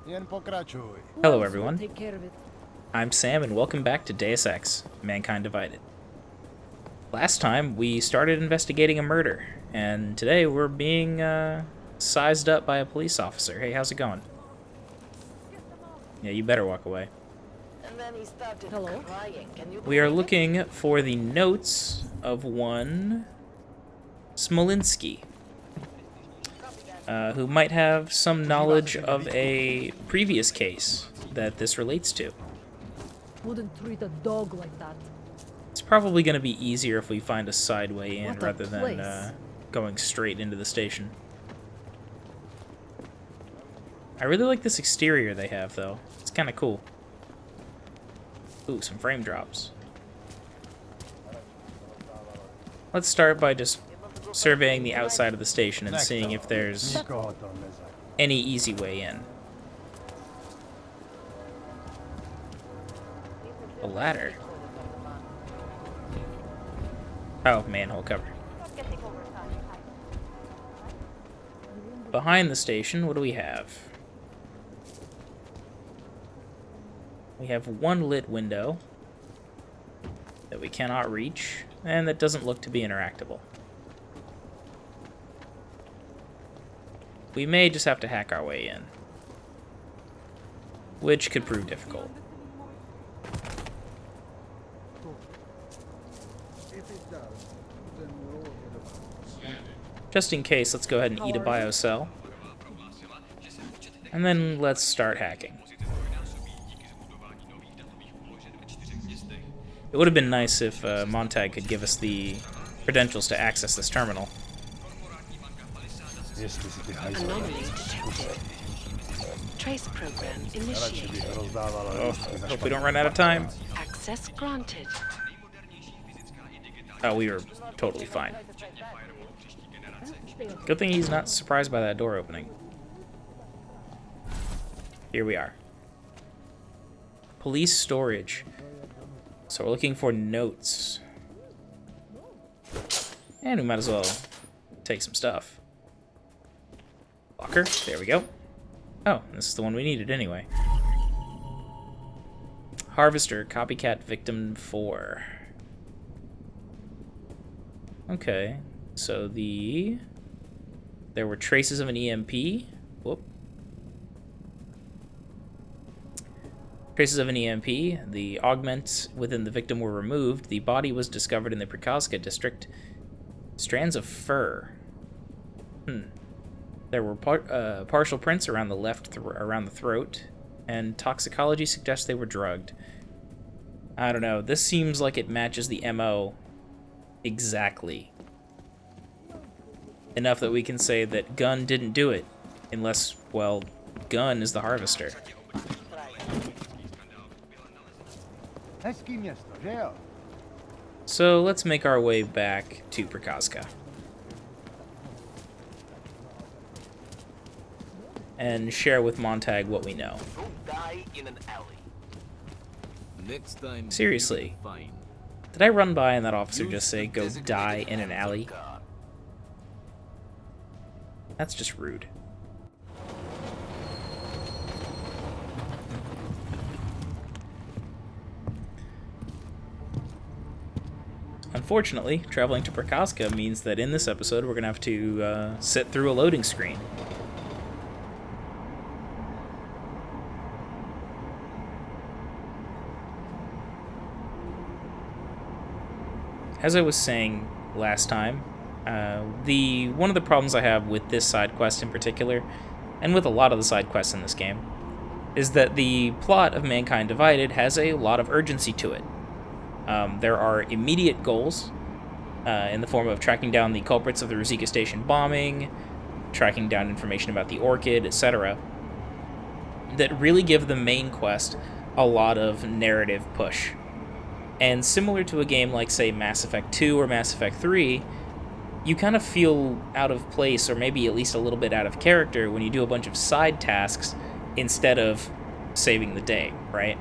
Hello everyone, I'm Sam and welcome back to Deus Ex, Mankind Divided. Last time we started investigating a murder, and today we're being sized up by a police officer. Hey, how's it going? Yeah, you better walk away. Hello? We are looking for the notes of one Smolinski, who might have some knowledge of a previous case that this relates to. Wouldn't treat a dog like that. It's probably going to be easier if we find a side way in What a rather than place. going straight into the station. I really like this exterior they have, though. It's kind of cool. Ooh, some frame drops. Let's start by just surveying the outside of the station and seeing if there's any easy way in. A ladder. Oh, manhole cover. Behind the station, what do we have? We have one lit window that we cannot reach, and that doesn't look to be interactable. We may just have to hack our way in, which could prove difficult. Just in case, let's go ahead and eat a biocell. And then let's start hacking. It would have been nice if Montag could give us the credentials to access this terminal. Anomaly detected. Trace program initiated. Oh, hope we don't run out of time. Access granted. Oh, we were totally fine. Good thing he's not surprised by that door opening. Here we are. Police storage. So we're looking for notes. And we might as well take some stuff. Locker, there we go. Oh, this is the one we needed anyway. Harvester, copycat victim 4. Okay, so there were traces of an EMP. Whoop. Traces of an EMP. The augments within the victim were removed. The body was discovered in the Prikaska district. Strands of fur. There were partial prints around the around the throat, and toxicology suggests they were drugged. I don't know. This seems like it matches the MO exactly. Enough that we can say that Gunn didn't do it, unless, well, Gunn is the harvester. So let's make our way back to Prikaska. And share with Montag what we know. Seriously, did I run by and that officer just say, "Go die in an alley"? That's just rude. Unfortunately, traveling to Prikaska means that in this episode we're going to have to sit through a loading screen. As I was saying last time, one of the problems I have with this side quest in particular, and with a lot of the side quests in this game, is that the plot of Mankind Divided has a lot of urgency to it. There are immediate goals in the form of tracking down the culprits of the Ruzicka Station bombing, tracking down information about the Orchid, etc., that really give the main quest a lot of narrative push. And similar to a game like, say, Mass Effect 2 or Mass Effect 3, you kind of feel out of place, or maybe at least a little bit out of character, when you do a bunch of side tasks instead of saving the day, right?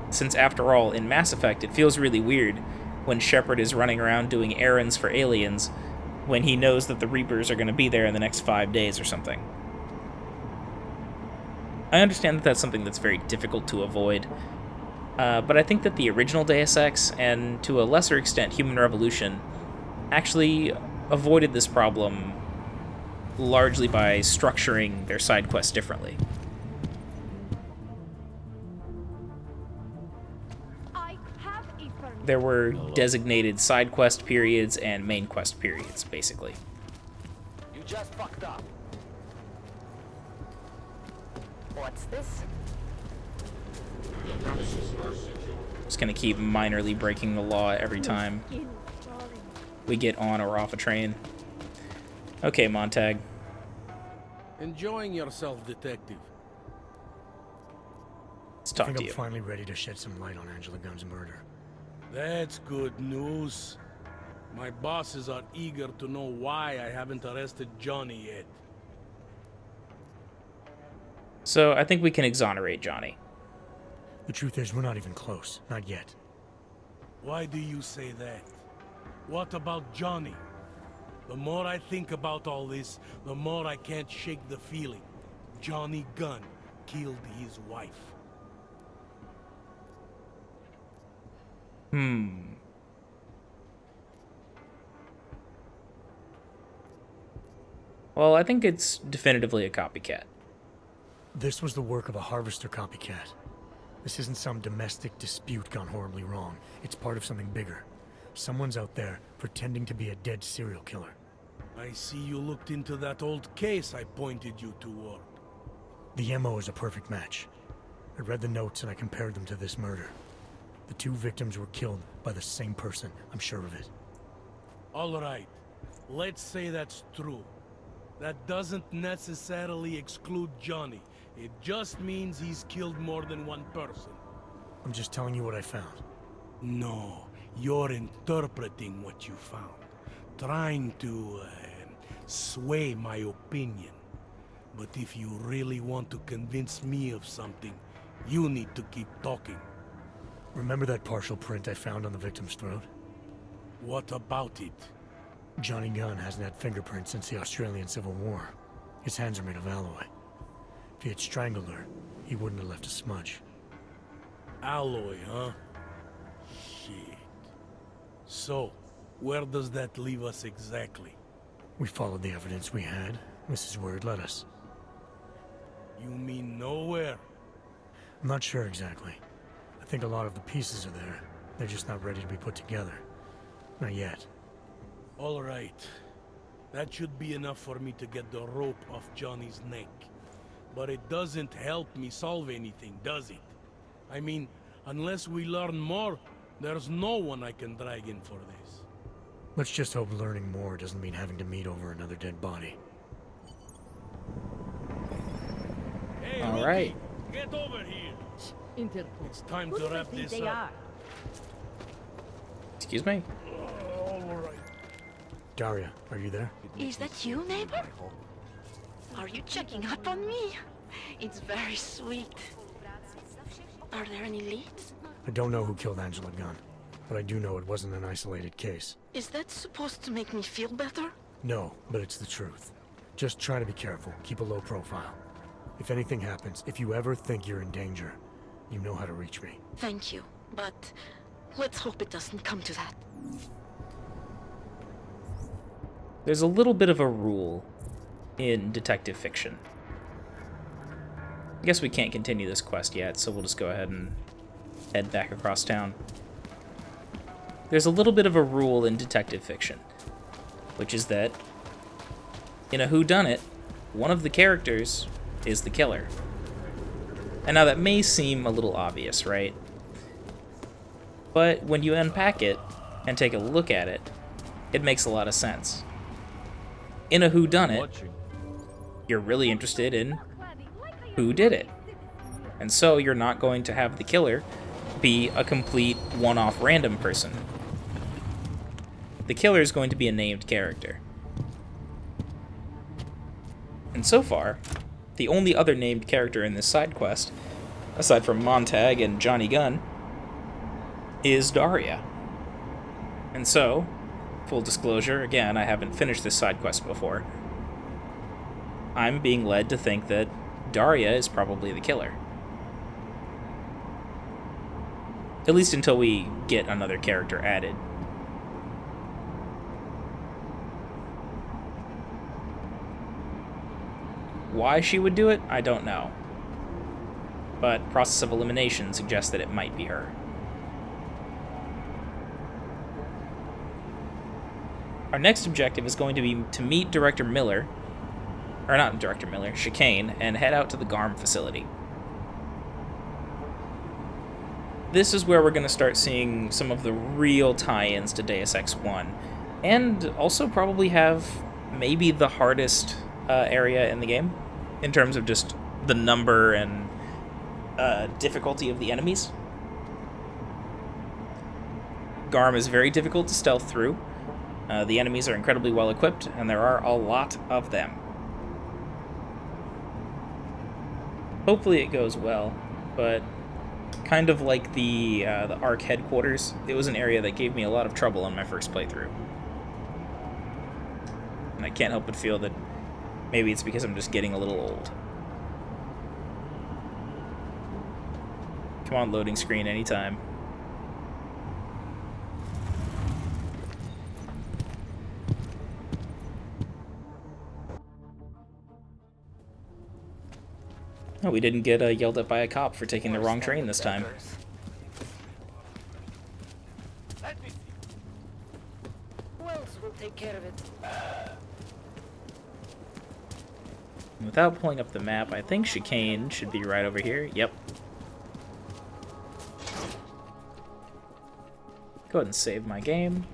Since, after all, in Mass Effect, it feels really weird when Shepard is running around doing errands for aliens when he knows that the Reapers are going to be there in the next 5 days or something. I understand that that's something that's very difficult to avoid, but I think that the original Deus Ex, and to a lesser extent Human Revolution, actually avoided this problem largely by structuring their side quests differently. There were designated side quest periods and main quest periods, basically. You just fucked up. What's this? Just gonna keep minorly breaking the law every time we get on or off a train. Okay, Montag. Enjoying yourself, detective. Let's I talk think to I'm you. finally ready to shed some light on Angela Gunn's murder. That's good news. My bosses are eager to know why I haven't arrested Johnny yet. So I think we can exonerate Johnny. The truth is, we're not even close. Not yet. Why do you say that? What about Johnny? The more I think about all this, the more I can't shake the feeling. Johnny Gunn killed his wife. Well, I think it's definitively a copycat. This was the work of a harvester copycat. This isn't some domestic dispute gone horribly wrong. It's part of something bigger. Someone's out there pretending to be a dead serial killer. I see you looked into that old case I pointed you toward. The MO is a perfect match. I read the notes and I compared them to this murder. The two victims were killed by the same person, I'm sure of it. All right, let's say that's true. That doesn't necessarily exclude Johnny. It just means he's killed more than one person. I'm just telling you what I found. No, you're interpreting what you found. Trying to sway my opinion. But if you really want to convince me of something, you need to keep talking. Remember that partial print I found on the victim's throat? What about it? Johnny Gunn hasn't had fingerprints since the Australian Civil War. His hands are made of alloy. If he had strangled her, he wouldn't have left a smudge. Alloy, huh? Shit. So, where does that leave us exactly? We followed the evidence we had. This is where it led us. You mean nowhere? I'm not sure exactly. I think a lot of the pieces are there. They're just not ready to be put together. Not yet. All right. That should be enough for me to get the rope off Johnny's neck. But it doesn't help me solve anything, does it? I mean, unless we learn more, there's no one I can drag in for this. Let's just hope learning more doesn't mean having to meet over another dead body. Hey, All rookie, right. get over here. Interpol. It's time to wrap this up. Excuse me? All right. Daria, are you there? Is that you, neighbor? Are you checking up on me? It's very sweet. Are there any leads? I don't know who killed Angela Gunn, but I do know it wasn't an isolated case. Is that supposed to make me feel better? No, but it's the truth. Just try to be careful. Keep a low profile. If anything happens, if you ever think you're in danger, you know how to reach me. Thank you, but let's hope it doesn't come to that. There's a little bit of a rule in detective fiction. I guess we can't continue this quest yet, so we'll just go ahead and head back across town. There's a little bit of a rule in detective fiction, which is that in a whodunit, one of the characters is the killer. And now that may seem a little obvious, right? But when you unpack it and take a look at it, it makes a lot of sense. In a whodunit, you're really interested in who did it. And so you're not going to have the killer be a complete one-off random person. The killer is going to be a named character. And so far, the only other named character in this side quest, aside from Montag and Johnny Gunn, is Daria. And so, full disclosure, again, I haven't finished this side quest before. I'm being led to think that Daria is probably the killer. At least until we get another character added. Why she would do it, I don't know. But process of elimination suggests that it might be her. Our next objective is going to be to meet Director Miller, or not Director Miller, Chicane, and head out to the GARM facility. This is where we're going to start seeing some of the real tie-ins to Deus Ex 1, and also probably have maybe the hardest area in the game, in terms of just the number and difficulty of the enemies. GARM is very difficult to stealth through. The enemies are incredibly well equipped, and there are a lot of them. Hopefully it goes well, but kind of like the ARC headquarters, it was an area that gave me a lot of trouble on my first playthrough. And I can't help but feel that maybe it's because I'm just getting a little old. Come on, loading screen anytime. Oh, we didn't get yelled at by a cop for taking the wrong train this time. Who else will take care of it? Without pulling up the map, I think Chicane should be right over here. Yep. Go ahead and save my game.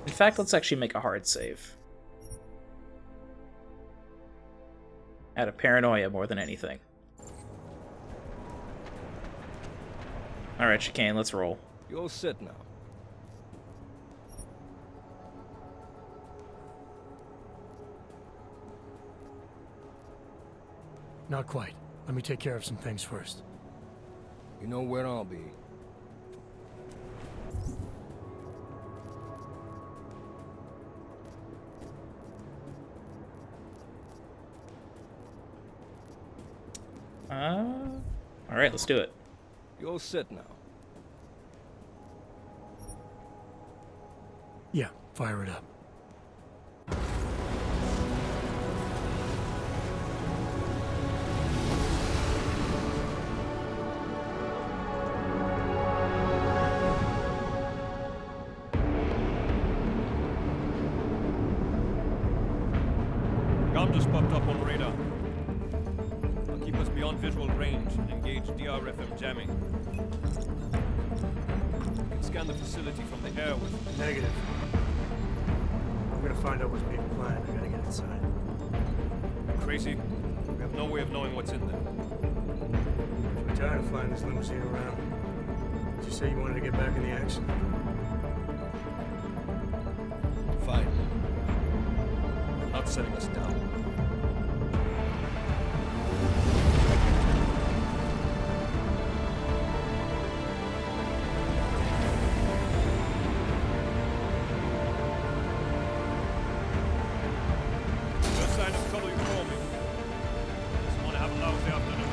In fact, let's actually make a hard save. Out of paranoia more than anything. Alright, Chicane, let's roll. You're all set now. Not quite. Let me take care of some things first. You know where I'll be. Alright, let's do it. You're all set now. Yeah, fire it up. GARM just popped up on radar. I'll keep us beyond visual range and engage DRFM jamming. You can scan the facility from the air with... Negative. I'm gonna find out what's being planned. I gotta get inside. Crazy. We have no way of knowing what's in there. I'm tired of flying this limousine around. Did you say you wanted to get back in the action? Fine. I'm not setting us down. First sign of trouble, you call me. Just want to have a lousy afternoon.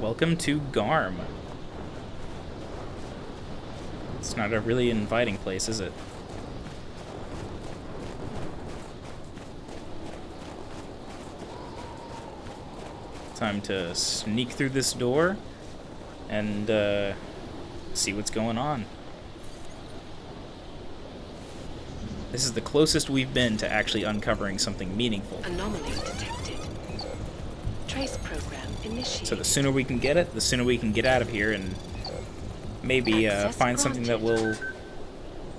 Welcome to GARM. It's not a really inviting place, is it? Time to sneak through this door and see what's going on. This is the closest we've been to actually uncovering something meaningful. Anomaly detected. Trace program initiated. So the sooner we can get it, the sooner we can get out of here and maybe Access find something that will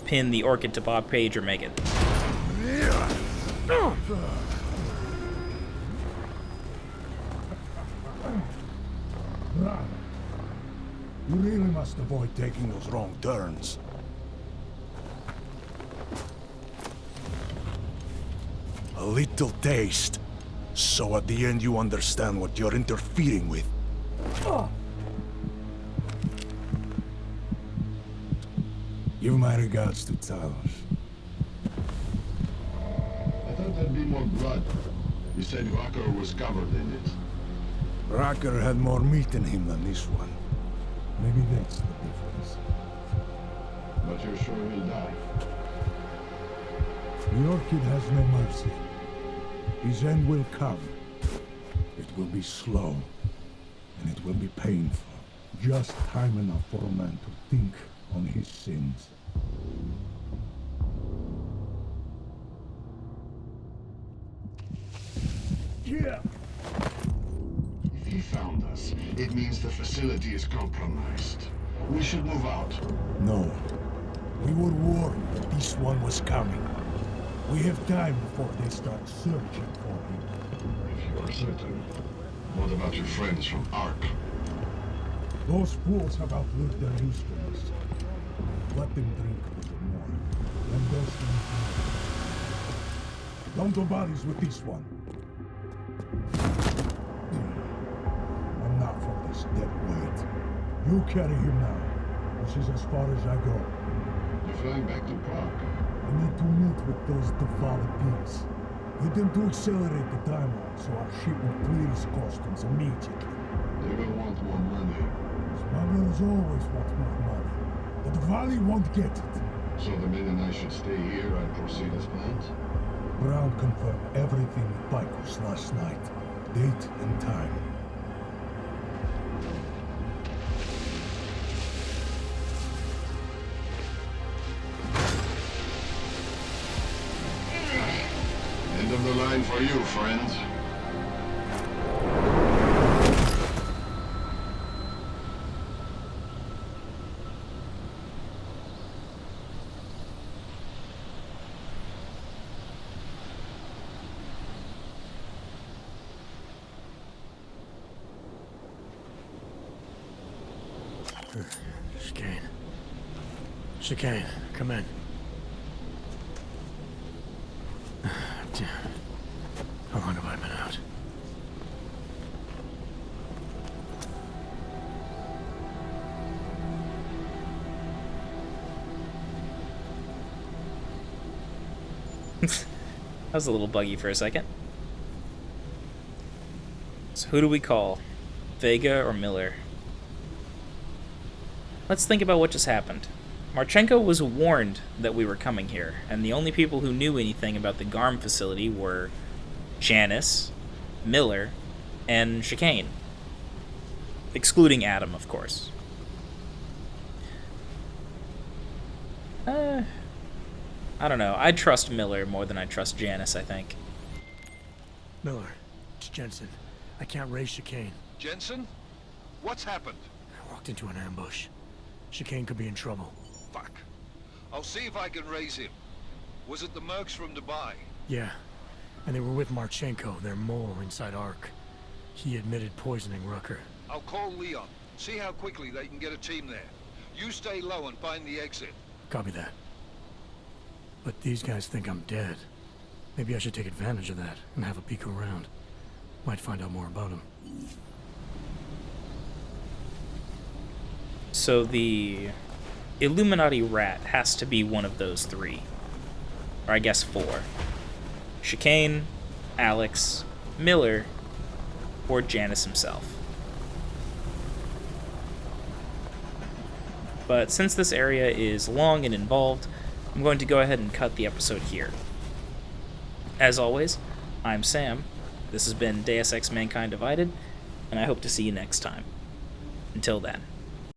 pin the orchid to Bob Page or Megan. You really must avoid taking those wrong turns. little taste. So at the end you understand what you're interfering with. Give my regards to Talos. I thought there'd be more blood. You said Walker was covered in it. Rocker had more meat in him than this one. Maybe that's the difference. But you're sure he'll die? The Orchid has no mercy. His end will come. It will be slow, and it will be painful. Just time enough for a man to think on his sins. Yeah! If he found us, it means the facility is compromised. We should move out. No. We were warned that this one was coming. We have time before they start searching for him. If you are certain. What about your friends from Ark? Those fools have outlived their usefulness. Let them drink a little more. Then those things more. Don't do bodies with this one. I'm not for this dead weight. You carry him now. This is as far as I go. You're flying back to Prague. I need to meet with those devoured pigs. Get them to accelerate the timeline so our ship will clear its customs immediately. They will want more money. Smugglers always want more money. But the Valley won't get it. So the men and I should stay here and proceed as planned? Brown confirmed everything with Picos last night. Date and time. End of the line for you, friends. Chicane. Chicane, come in. Damn. How long have I been out? That was a little buggy for a second. So who do we call? Vega or Miller? Let's think about what just happened. Marchenko was warned that we were coming here, and the only people who knew anything about the GARM facility were Janice, Miller, and Chicane. Excluding Adam, of course. I don't know. I trust Miller more than I trust Janice, I think. Miller, it's Jensen. I can't raise Chicane. Jensen? What's happened? I walked into an ambush. Chicane could be in trouble. Fuck. I'll see if I can raise him. Was it the mercs from Dubai? Yeah. And they were with Marchenko, their mole inside Ark. He admitted poisoning Rucker. I'll call Leon. See how quickly they can get a team there. You stay low and find the exit. Copy that. But these guys think I'm dead. Maybe I should take advantage of that and have a peek around. Might find out more about him. So the Illuminati rat has to be one of those three. Or I guess four. Chicane, Alex, Miller, or Janice himself. But since this area is long and involved, I'm going to go ahead and cut the episode here. As always, I'm Sam. This has been Deus Ex Mankind Divided, and I hope to see you next time. Until then.